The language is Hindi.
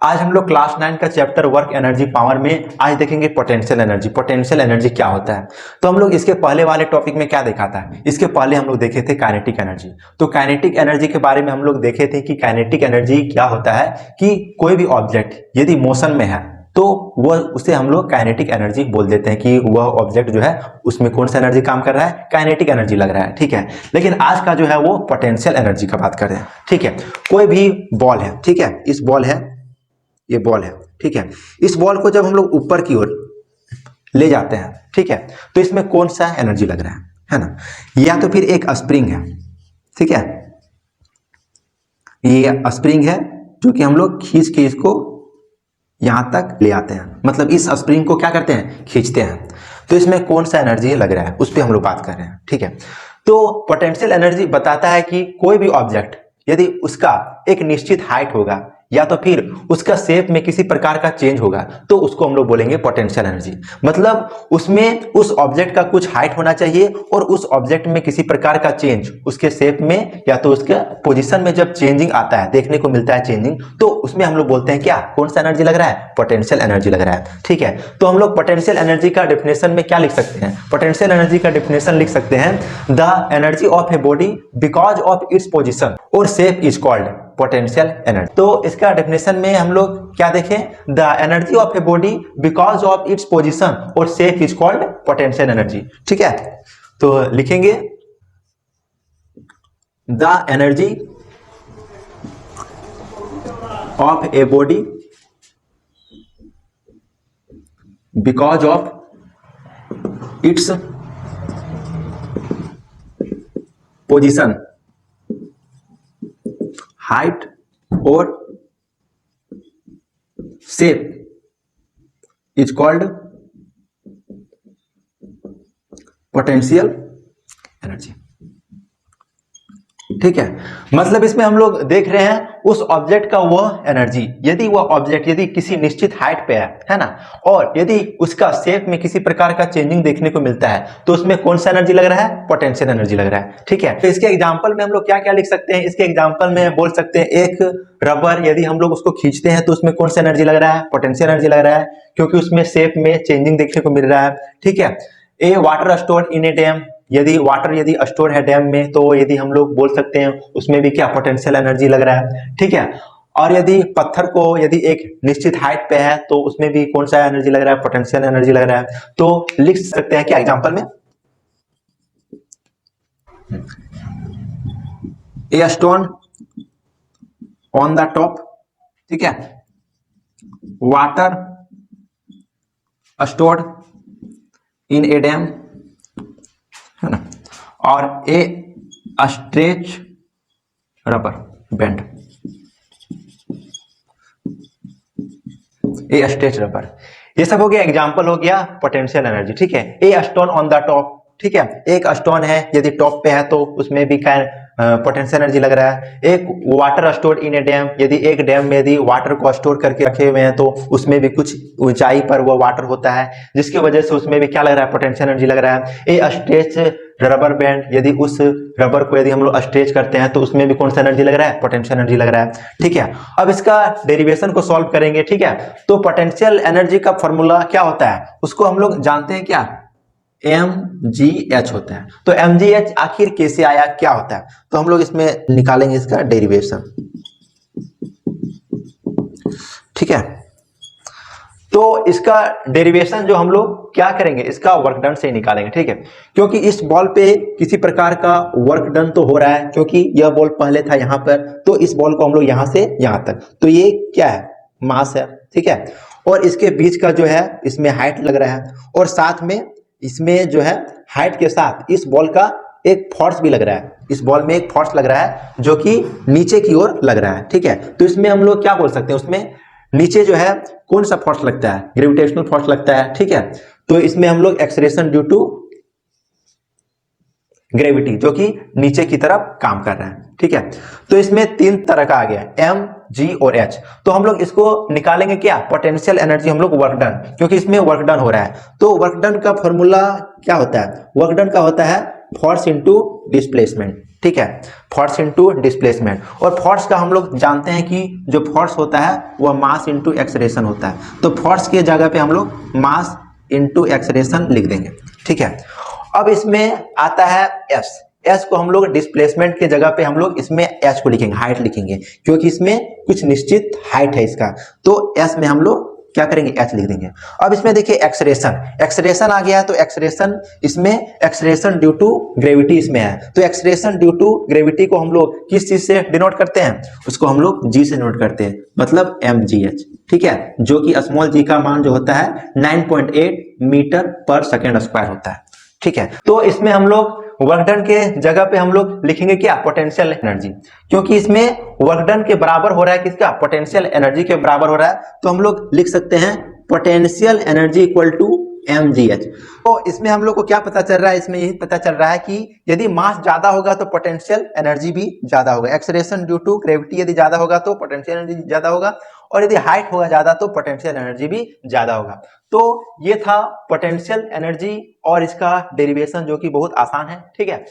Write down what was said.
आज हम लोग क्लास 9 का चैप्टर वर्क एनर्जी पावर में आज देखेंगे पोटेंशियल एनर्जी। पोटेंशियल एनर्जी क्या होता है? तो हम लोग इसके पहले वाले टॉपिक में क्या देखा था? इसके पहले हम लोग देखे थे काइनेटिक एनर्जी। तो काइनेटिक एनर्जी के बारे में हम लोग देखे थे कि काइनेटिक एनर्जी क्या होता है कि कोई भी ऑब्जेक्ट यदि मोशन में है तो वह उसे हम लोग काइनेटिक एनर्जी बोल देते हैं कि वह ऑब्जेक्ट जो है उसमें कौन सा एनर्जी काम कर रहा है, काइनेटिक एनर्जी लग रहा है। ठीक है, लेकिन आज का जो है वो पोटेंशियल एनर्जी का बात कर रहे हैं। ठीक है, कोई भी बॉल है, ठीक है, इस बॉल है, ये बॉल है, ठीक है, इस बॉल को जब हम लोग ऊपर की ओर ले जाते हैं, ठीक है, तो इसमें कौन सा एनर्जी लग रहा है ना? या तो फिर एक स्प्रिंग है, ठीक है, ये स्प्रिंग है जो कि हम लोग खींच के इसको यहां तक ले आते हैं, मतलब इस स्प्रिंग को क्या करते हैं, खींचते हैं। तो इसमें कौन सा एनर्जी लग रहा है उस पर हम लोग बात कर रहे हैं। ठीक है, तो पोटेंशियल एनर्जी बताता है कि कोई भी ऑब्जेक्ट यदि उसका एक निश्चित हाइट होगा या तो फिर उसका शेप में किसी प्रकार का चेंज होगा तो उसको हम लोग बोलेंगे पोटेंशियल एनर्जी। मतलब उसमें उस ऑब्जेक्ट का कुछ हाइट होना चाहिए और उस ऑब्जेक्ट में किसी प्रकार का चेंज उसके शेप में या तो उसके पोजीशन में जब चेंजिंग आता है, देखने को मिलता है चेंजिंग, तो उसमें हम लोग बोलते हैं क्या, कौन सा एनर्जी लग रहा है, पोटेंशियल एनर्जी लग रहा है। ठीक है, तो हम लोग पोटेंशियल एनर्जी का डेफिनेशन में क्या लिख सकते हैं? पोटेंशियल एनर्जी का डेफिनेशन लिख सकते हैं, the energy of a body because of its position और shape is called potential energy. तो इसका डेफिनेशन में हम लोग क्या देखें, the energy of a body because of its position और shape is called potential energy. ठीक है, तो लिखेंगे the energy of a body because of its position, height और shape is called potential energy. ठीक है, मतलब इसमें हम लोग देख रहे हैं उस ऑब्जेक्ट का वह एनर्जी, यदि वह ऑब्जेक्ट यदि किसी निश्चित हाइट पे है ना, और यदि उसका शेप में किसी प्रकार का चेंजिंग देखने को मिलता है तो उसमें कौन सा एनर्जी लग रहा है, पोटेंशियल एनर्जी लग रहा है। ठीक है, तो इसके एग्जांपल में हम लोग क्या क्या लिख सकते हैं? इसके एग्जांपल में बोल सकते हैं एक रबर, यदि हम लोग उसको खींचते हैं तो उसमें कौन सा एनर्जी लग रहा है, पोटेंशियल एनर्जी लग रहा है, क्योंकि उसमें शेप में चेंजिंग देखने को मिल रहा है। ठीक है, a water store in a dam, यदि वाटर यदि स्टोर है डैम में तो यदि हम लोग बोल सकते हैं उसमें भी क्या, पोटेंशियल एनर्जी लग रहा है। ठीक है, और यदि पत्थर को यदि एक निश्चित हाइट पे है तो उसमें भी कौन सा एनर्जी लग रहा है, पोटेंशियल एनर्जी लग रहा है। तो लिख सकते हैं क्या एग्जांपल में, a stone on the top, ठीक है, water stored in a dam, है ना, और ए स्ट्रेच रबर बैंड, ए स्ट्रेच रबर, ये सब हो गया, एग्जांपल हो गया पोटेंशियल एनर्जी। ठीक है, a stone on the top, ठीक है, एक स्टोन है यदि टॉप पे है तो उसमें भी क्या पोटेंशियल एनर्जी लग रहा है। एक water store in a dam, यदि एक डैम में यदि वाटर को स्टोर करके रखे हुए हैं तो उसमें भी कुछ ऊंचाई पर वो वाटर होता है जिसकी वजह से उसमें भी क्या लग रहा है, पोटेंशियल एनर्जी लग रहा है। ए स्ट्रेच रबर बैंड, यदि उस रबर को यदि हम लोग स्ट्रेच करते हैं तो उसमें भी कौन सा एनर्जी लग रहा है, पोटेंशियल एनर्जी लग रहा है। ठीक है, अब इसका डेरिवेशन को सॉल्व करेंगे। ठीक है, तो पोटेंशियल एनर्जी का फॉर्मूला क्या होता है उसको हम लोग जानते हैं क्या, mgh होता है। तो mgh आखिर कैसे आया, क्या होता है, तो हम लोग इसमें निकालेंगे इसका डेरिवेशन। ठीक है, तो इसका डेरिवेशन जो हम लोग क्या करेंगे, इसका वर्क डन से ही निकालेंगे। ठीक है, क्योंकि इस बॉल पे किसी प्रकार का वर्क डन तो हो रहा है, क्योंकि यह बॉल पहले था यहाँ पर, तो इस बॉल को हम लोग यहाँ से यहाँ तक, तो ये क्या है, मास है। ठीक है, और इसके बीच का जो है इसमें हाइट लग रहा है, और साथ में इसमें जो है हाइट के साथ इस बॉल का एक फोर्स भी लग रहा है, इस बॉल में एक फोर्स लग रहा है जो कि नीचे की ओर लग रहा है। ठीक है, तो इसमें हम लोग क्या बोल सकते हैं, उसमें नीचे जो है कौन सा फोर्स लगता है, ग्रेविटेशनल फोर्स लगता है। ठीक है, तो इसमें हम लोग एक्सेलरेशन ड्यू टू ग्रेविटी जो कि नीचे की तरफ काम कर रहा है। ठीक है, तो इसमें तीन तरह का आ गया, एम, जी और एच। तो हम लोग इसको निकालेंगे क्या, पोटेंशियल एनर्जी, हम लोग वर्क डन, क्योंकि इसमें वर्क डन हो रहा है। तो वर्क डन का फॉर्मूला क्या होता है, वर्क डन का होता है फोर्स इनटू डिस्प्लेसमेंट। ठीक है, फोर्स इनटू डिस्प्लेसमेंट। और फोर्स का हम लोग जानते हैं कि जो फोर्स होता है वह मास इनटू एक्सेलरेशन होता है, तो फोर्स की जगह पे हम लोग मास इनटू एक्सेलरेशन लिख देंगे, ठीक है। अब इसमें आता है एस, एस को हम लोग डिस्प्लेसमेंट के जगह पे हम लोग इसमें एच को लिखेंगे, हाइट लिखेंगे, क्योंकि इसमें कुछ निश्चित हाइट है इसका, तो एस में हम लोग क्या करेंगे, एच लिख देंगे। अब इसमें देखिए एक्सेलरेशन, एक्सेलरेशन आ गया है, तो एक्सेलरेशन इसमें एक्सेलरेशन ड्यू टू ग्रेविटी इसमें है, तो एक्सेलरेशन ड्यू टू ग्रेविटी को हम लोग किस चीज से डिनोट करते हैं, उसको हम लोग जी से डिनोट करते हैं, मतलब mgh, ठीक है, जो कि स्मॉल जी का मान जो होता है 9.8 मीटर पर सेकेंड स्क्वायर होता है, ठीक है। तो इसमें हम लोग वर्क डन के जगह पे हम लोग लिखेंगे क्या, पोटेंशियल एनर्जी, क्योंकि इसमें वर्क डन के बराबर हो रहा है किसका, पोटेंशियल एनर्जी के बराबर हो रहा है, तो हम लोग लिख सकते हैं potential energy equal to mgh। तो इसमें हम लोग को क्या पता चल रहा है, इसमें यही पता चल रहा है कि यदि मास ज्यादा होगा तो पोटेंशियल एनर्जी भी ज्यादा होगा, एक्सेलरेशन ड्यू टू ग्रेविटी यदि ज्यादा होगा तो पोटेंशियल एनर्जी ज्यादा होगा, और यदि हाइट होगा ज्यादा तो पोटेंशियल एनर्जी भी ज्यादा होगा। तो ये था पोटेंशियल एनर्जी और इसका डेरिवेशन, जो कि बहुत आसान है, ठीक है।